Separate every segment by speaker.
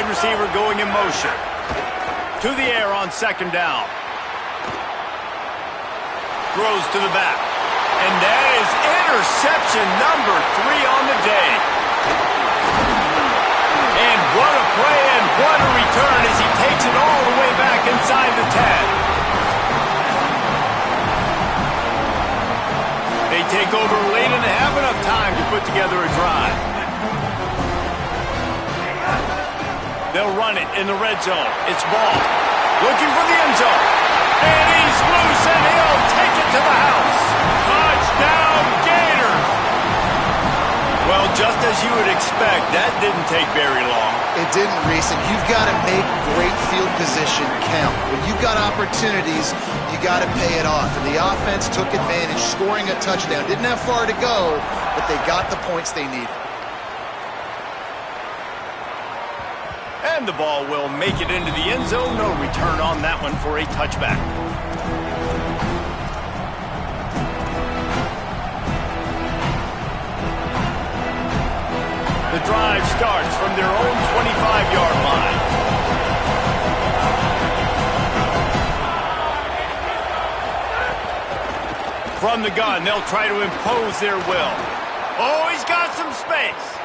Speaker 1: receiver going in motion. To the air on second down. Throws to the back. And that is interception number 3 on the day. And what a play and what a return as he takes it all the way back inside the 10. They take over late and have enough time to put together a drive. They'll run it in the red zone. It's Ball. Looking for the end zone. And he's loose and he'll take it to the house. Touchdown Gators! Well, just as you would expect, that didn't take very long.
Speaker 2: It didn't, Reese, and you've got to make great field position count. When you've got opportunities, you got to pay it off. And the offense took advantage, scoring a touchdown. Didn't have far to go, but they got the points they needed.
Speaker 1: And the ball will make it into the end zone. No return on that one for a touchback. The drive starts from their own 25-yard line. From the gun, they'll try to impose their will. Oh, he's got some space.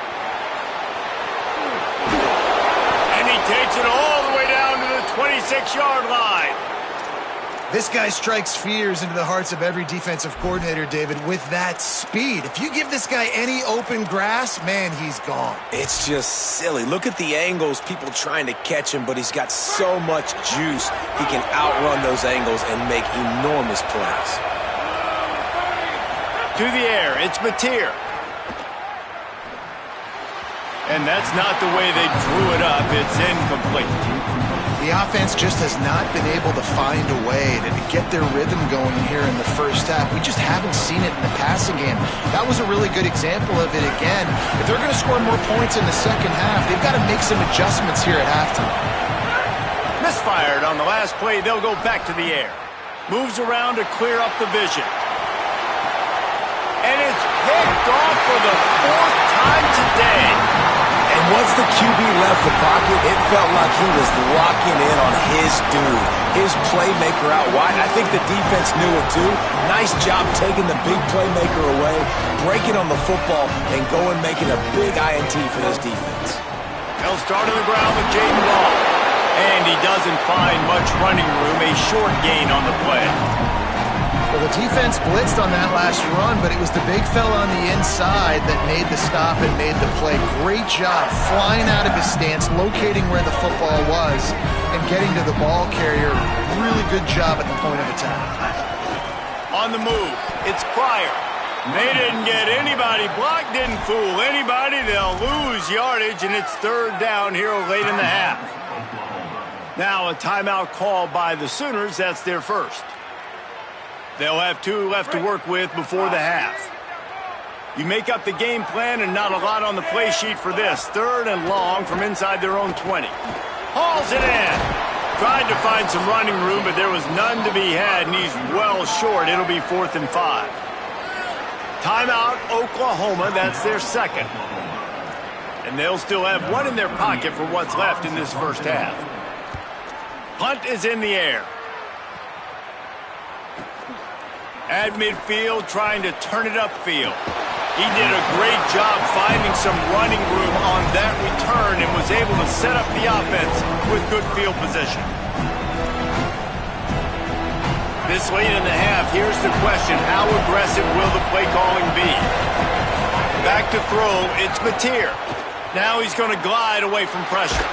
Speaker 1: And he takes it all the way down to the 26-yard line.
Speaker 2: This guy strikes fears into the hearts of every defensive coordinator, David, with that speed. If you give this guy any open grass, man, he's gone.
Speaker 3: It's just silly. Look at the angles, people trying to catch him, but he's got so much juice. He can outrun those angles and make enormous plays.
Speaker 1: To the air, it's Mateer. And that's not the way they drew it up. It's incomplete.
Speaker 2: The offense just has not been able to find a way to get their rhythm going here in the first half. We just haven't seen it in the passing game. That was a really good example of it again. If they're going to score more points in the second half, they've got to make some adjustments here at halftime.
Speaker 1: Misfired on the last play. They'll go back to the air. Moves around to clear up the vision. And it's picked off for the 4th time today.
Speaker 3: And once the QB left the pocket, it felt like he was locking in on his dude, his playmaker out wide. I think the defense knew it too. Nice job taking the big playmaker away, breaking on the football, and going making a big INT for this defense.
Speaker 1: They'll start on the ground with Jaden Ball. And he doesn't find much running room, a short gain on the play.
Speaker 2: Well, the defense blitzed on that last run, but it was the big fella on the inside that made the stop and made the play. Great job flying out of his stance, locating where the football was, and getting to the ball carrier. Really good job at the point of attack.
Speaker 1: On the move, it's Pryor. They didn't get anybody blocked, didn't fool anybody. They'll lose yardage, and it's 3rd down here late in the half. Now a timeout called by the Sooners. That's their first. They'll have 2 left to work with before the half. You make up the game plan and not a lot on the play sheet for this. 3rd and long from inside their own 20. Hauls it in. Tried to find some running room, but there was none to be had, and he's well short. It'll be 4th and 5. Timeout, Oklahoma. That's their second. And they'll still have 1 in their pocket for what's left in this first half. Punt is in the air. At midfield, trying to turn it upfield. He did a great job finding some running room on that return and was able to set up the offense with good field position. This late in the half, here's the question. How aggressive will the play calling be? Back to throw, it's Mateer. Now he's going to glide away from pressure.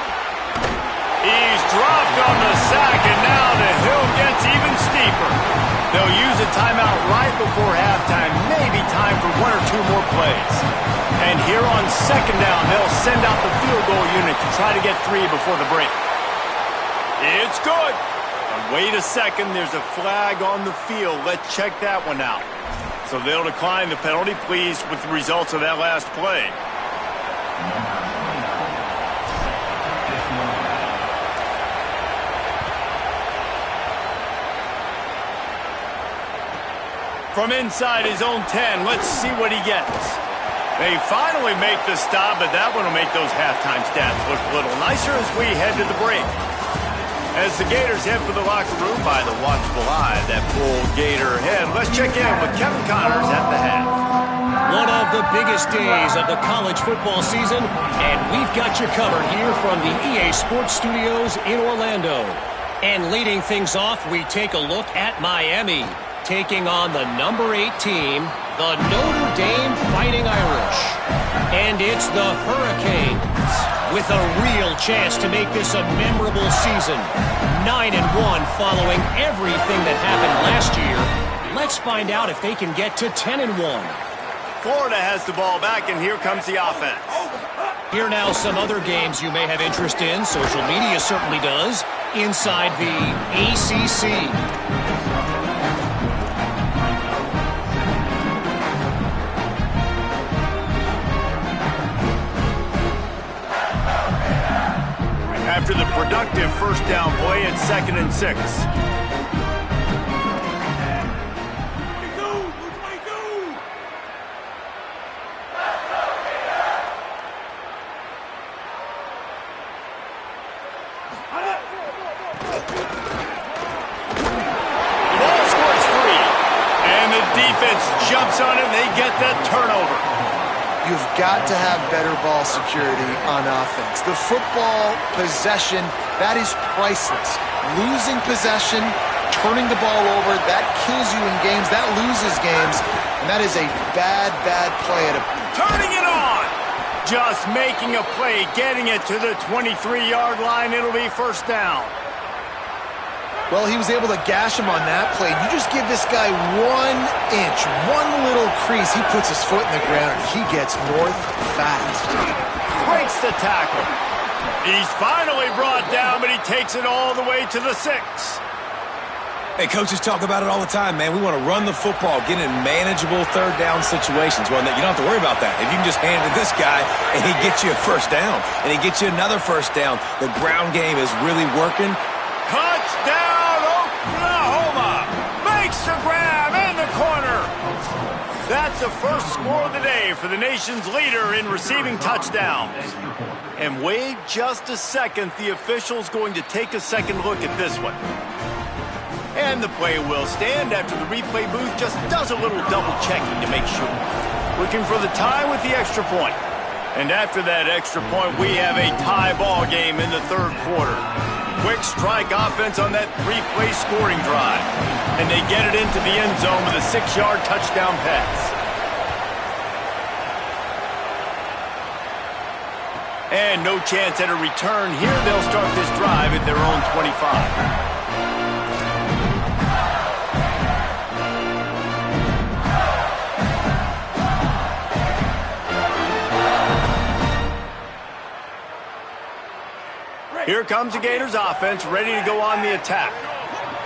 Speaker 1: He's dropped on the sack, and now the hill gets even steeper. They'll use a timeout right before halftime, maybe time for 1 or 2 more plays. And here on second down, they'll send out the field goal unit to try to get 3 before the break. It's good. And wait a second, there's a flag on the field. Let's check that one out. So they'll decline the penalty, pleased with the results of that last play. From inside his own 10, let's see what he gets. They finally make the stop, but that one will make those halftime stats look a little nicer as we head to the break. As the Gators head for the locker room by the watchful eye, that full Gator head. Let's check in with Kevin Connors at the half.
Speaker 4: One of the biggest days of the college football season, and we've got you covered here from the EA Sports Studios in Orlando. And leading things off, we take a look at Miami, taking on the number 8 team, the Notre Dame Fighting Irish. And it's the Hurricanes with a real chance to make this a memorable season. 9-1 following everything that happened last year. Let's find out if they can get to 10-1.
Speaker 1: Florida has the ball back, and here comes the offense.
Speaker 4: Here now some other games you may have interest in. Social media certainly does. Inside the ACC.
Speaker 1: After the productive first down play, it's 2nd and 6. Jumps on it, and they get that turnover.
Speaker 2: You've got to have better ball security on offense. The football possession, that is priceless. Losing possession, turning the ball over, that kills you in games, that loses games, and that is a bad, bad play.
Speaker 1: Turning it on! Just making a play, getting it to the 23-yard line. It'll be first down.
Speaker 2: Well, he was able to gash him on that play. You just give this guy 1 inch, one little crease. He puts his foot in the ground, and he gets north fast.
Speaker 1: Breaks the tackle. He's finally brought down, but he takes it all the way to the 6.
Speaker 3: Hey, coaches talk about it all the time, man. We want to run the football, get in manageable third down situations. Well, you don't have to worry about that. If you can just hand it to this guy, and he gets you a first down, and he gets you another first down, the ground game is really working.
Speaker 1: Touchdown! Oklahoma makes the grab in the corner. That's the first score of the day for the nation's leader in receiving touchdowns. And wait just a second, the official's going to take a second look at this one. And the play will stand after the replay booth just does a little double checking to make sure. Looking for the tie with the extra point. And after that extra point, we have a tie ball game in the third quarter. Quick strike offense on that 3-play scoring drive. And they get it into the end zone with a 6-yard touchdown pass. And no chance at a return here. They'll start this drive at their own 25. Here comes the Gators offense, ready to go on the attack.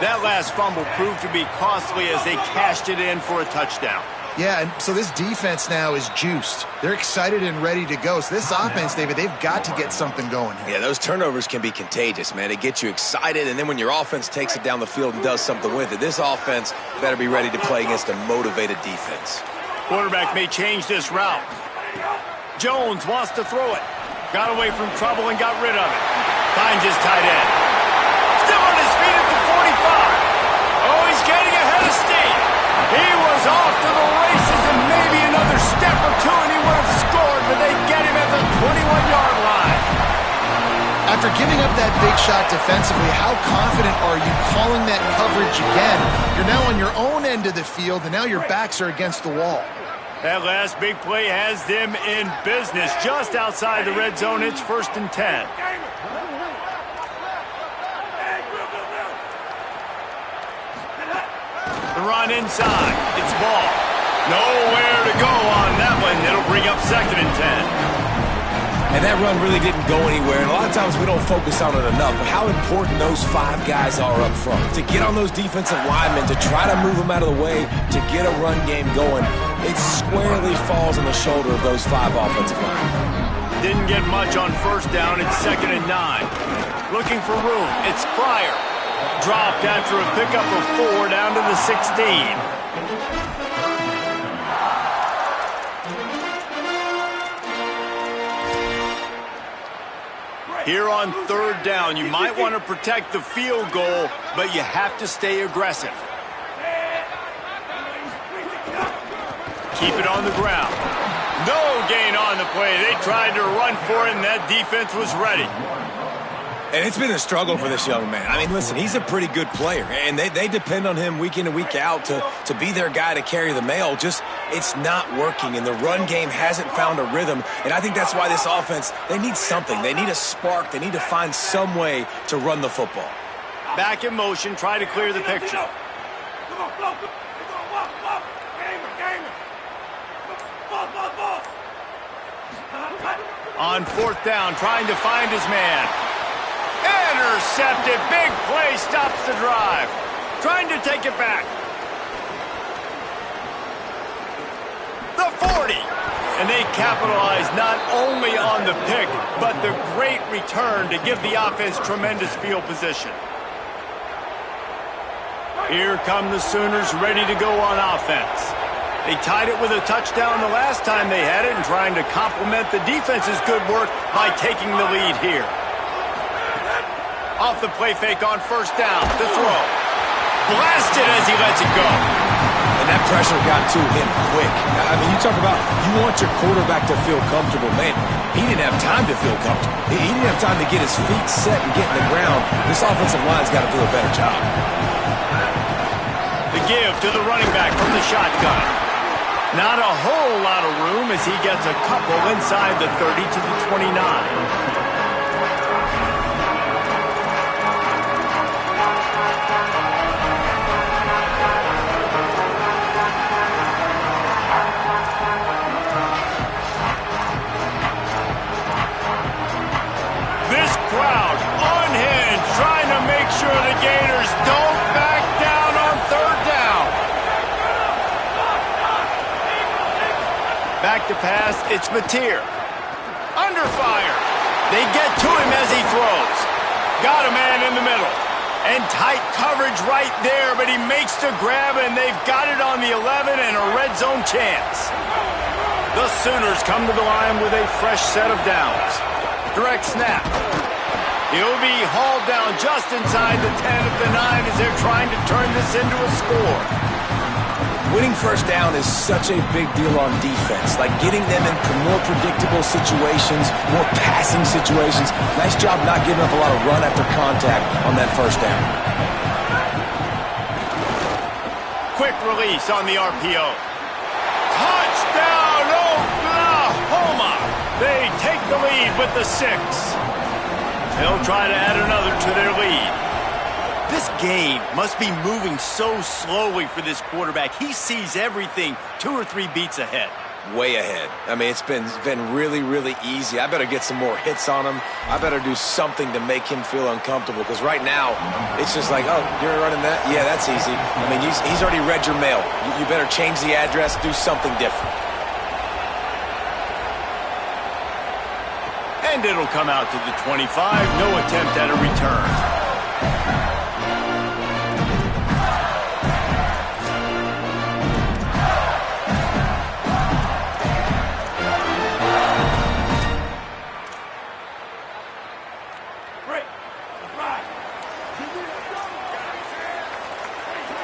Speaker 1: That last fumble proved to be costly as they cashed it in for a touchdown.
Speaker 2: Yeah, and so this defense now is juiced. They're excited and ready to go. So this offense, David, they've got to get something going here.
Speaker 3: Yeah, those turnovers can be contagious, man. It gets you excited, and then when your offense takes it down the field and does something with it, this offense better be ready to play against a motivated defense.
Speaker 1: Quarterback may change this route. Jones wants to throw it. Got away from trouble and got rid of it. Finds his tight end. Still on his feet at the 45. Oh, he's getting ahead of steam. He was off to the races and maybe another step or two and he would have scored, but they get him at the 21-yard line.
Speaker 2: After giving up that big shot defensively, how confident are you calling that coverage again? You're now on your own end of the field, and now your backs are against the wall.
Speaker 1: That last big play has them in business. Just outside the red zone, it's 1st and 10. The run inside. It's ball. Nowhere to go on that one. It'll bring up 2nd and 10.
Speaker 3: And that run really didn't go anywhere. And a lot of times we don't focus on it enough. But how important those 5 guys are up front. To get on those defensive linemen, to try to move them out of the way, to get a run game going, it squarely falls on the shoulder of those 5 offensive linemen.
Speaker 1: Didn't get much on first down. It's 2nd and 9. Looking for room. It's Pryor. Dropped after a pickup of 4 down to the 16. Here on third down, you might want to protect the field goal, but you have to stay aggressive. Keep it on the ground. No gain on the play. They tried to run for it, and that defense was ready.
Speaker 3: And it's been a struggle for this young man. I mean, listen, he's a pretty good player, and they depend on him week in and week out to be their guy to carry the mail. Just, it's not working, and the run game hasn't found a rhythm. And I think that's why this offense, they need something. They need a spark. They need to find some way to run the football.
Speaker 1: Back in motion, try to clear the picture. On fourth down, trying to find his man. Intercepted. Big play stops the drive. Trying to take it back. The 40. And they capitalize not only on the pick, but the great return to give the offense tremendous field position. Here come the Sooners ready to go on offense. They tied it with a touchdown the last time they had it and trying to complement the defense's good work by taking the lead here. Off the play fake on first down. The throw. Blasted as he lets it go.
Speaker 3: And that pressure got to him quick. I mean, you talk about you want your quarterback to feel comfortable. Man, he didn't have time to feel comfortable. He didn't have time to get his feet set and get in the ground. This offensive line's got to do a better job.
Speaker 1: The give to the running back from the shotgun. Not a whole lot of room as he gets a couple inside the 30 to the 29. Crowd unhinged, trying to make sure the Gators don't back down on third down. Back to pass, it's Mateer. Under fire. They get to him as he throws. Got a man in the middle. And tight coverage right there, but he makes the grab, and they've got it on the 11 and a red zone chance. The Sooners come to the line with a fresh set of downs. Direct snap. He'll be hauled down just inside the 10 at the 9 as they're trying to turn this into a score.
Speaker 3: Winning first down is such a big deal on defense, like getting them into more predictable situations, more passing situations. Nice job not giving up a lot of run after contact on that first down.
Speaker 1: Quick release on the RPO. Touchdown, Oklahoma! They take the lead with the 6. They'll try to add another to their lead. This game must be moving so slowly for this quarterback. He sees everything 2 or 3 beats ahead.
Speaker 3: Way ahead. I mean, it's been really, really easy. I better get some more hits on him. I better do something to make him feel uncomfortable, because right now, it's just like, oh, you're running that? Yeah, that's easy. I mean, he's already read your mail. You better change the address, do something different.
Speaker 1: And it'll come out to the 25. No attempt at a return.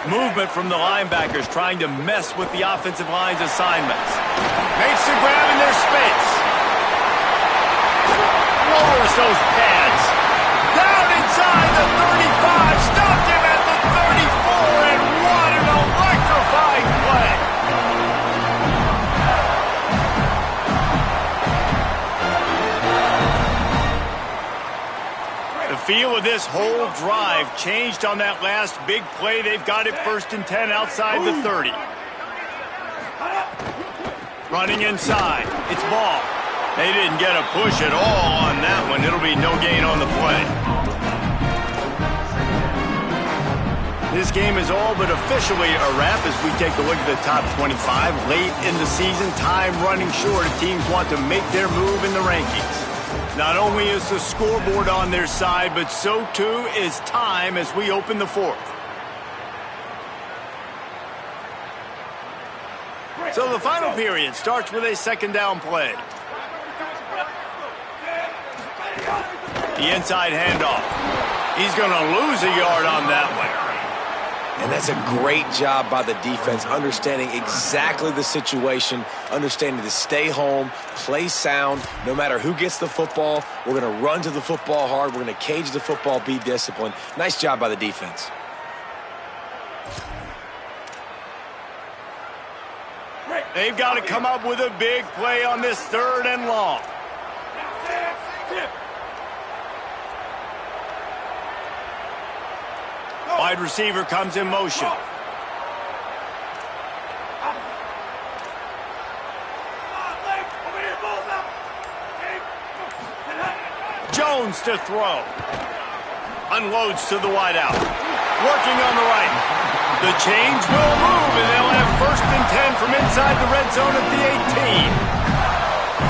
Speaker 1: Movement from the linebackers trying to mess with the offensive line's assignments. Makes the grab in their space. Lowers those pads. Down inside the 35. Stopped him at the 34. And what an electrifying play. The feel of this whole drive changed on that last big play. They've got it 1st and 10 outside the 30. Running inside. It's Ball. They didn't get a push at all on that one. It'll be no gain on the play. This game is all but officially a wrap as we take a look at the top 25. Late in the season, time running short. Teams want to make their move in the rankings. Not only is the scoreboard on their side, but so too is time as we open the 4th. So the final period starts with a 2nd down play. The inside handoff. He's going to lose a yard on that one.
Speaker 3: And that's a great job by the defense, understanding exactly the situation, understanding to stay home, play sound. No matter who gets the football, we're going to run to the football hard. We're going to cage the football, be disciplined. Nice job by the defense.
Speaker 1: They've got to come up with a big play on this 3rd and long. Wide receiver comes in motion. Jones to throw. Unloads to the wideout. Working on the right. The chains will move, and they'll have 1st and 10 from inside the red zone at the 18.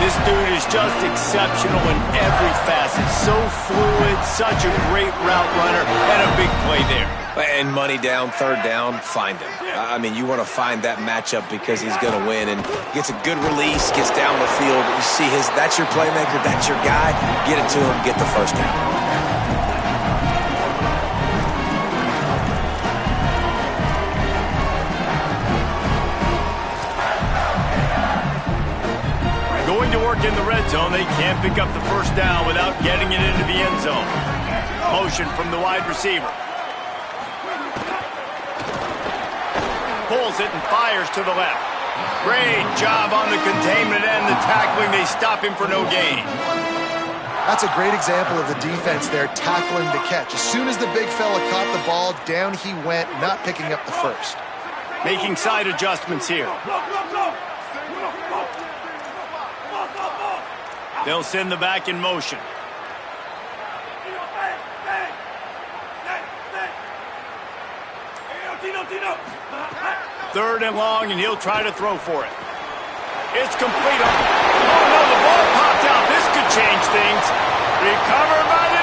Speaker 1: This dude is just exceptional in every facet. So fluid, such a great route runner, and a big play there.
Speaker 3: And money down, 3rd down, find him. I mean, you want to find that matchup because he's going to win, and gets a good release, gets down the field. You see that's your playmaker, that's your guy. Get it to him, get the 1st down.
Speaker 1: Going to work in the red zone, they can't pick up the 1st down without getting it into the end zone. Motion from the wide receiver. Pulls it and fires to the left. Great job on the containment and the tackling. They stop him for no gain.
Speaker 2: That's a great example of the defense there tackling the catch. As soon as the big fella caught the ball, down he went, not picking up the 1st.
Speaker 1: Making side adjustments here. They'll send the back in motion. Third and long, and he'll try to throw for it. It's complete. Oh, no, the ball popped out. This could change things. Recovered by the